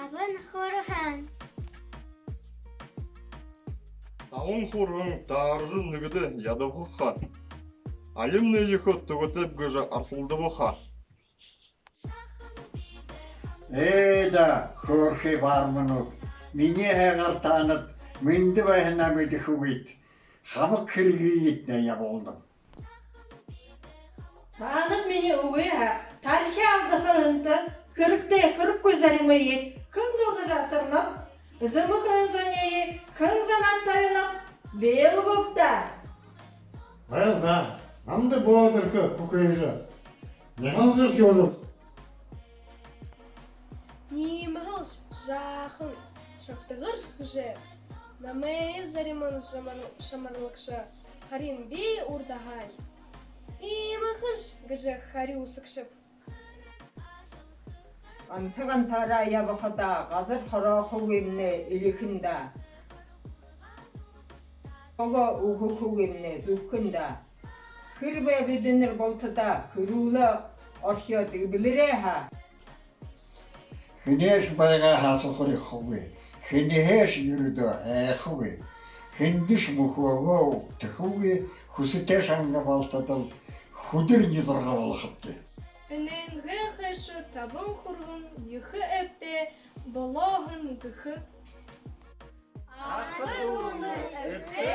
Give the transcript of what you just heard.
Табын хорхан. Тавын хурган таржын нүгіді яды бұққа. Алимны ехі түгітіп гөжі арсылды бұққа. Да, хорхи вармынут. Мине әғар танып, мінді байына мүді хүгейт. Хамық кіргі етіне я болдым. Tanıp meni uğuya, tarihi aldığında kırıp gözlerime yet, kın doğru asırnıp, zımı kınzanyeyi, kınzan attayınıp, beyli gupta. Да, намды бодыркы пукайжы. Не халжыш кёжып. Нимахылш жақын шаптығыр же. Намай заримын шамарлықшы харин бей урдағай. Нимахылш гыжы хари усықшып. Ансыған сара ябықыда ғазыр қырақы өміне илікінда. Оғы ұғықы өміне зүккінда. Кірбе бедінір болтыда күрулі оршияды біліре ха. Хінеш байға хасы құры құғы. Хінеш юрыды әқығы. Хіндіш мұхуығы тұқығы хүсітеш аңға балтадыл. Худыр недірға болықыпты. Үненгі қышы табын құрғын ехі әпте балағын гүхі. Ақын олы өпте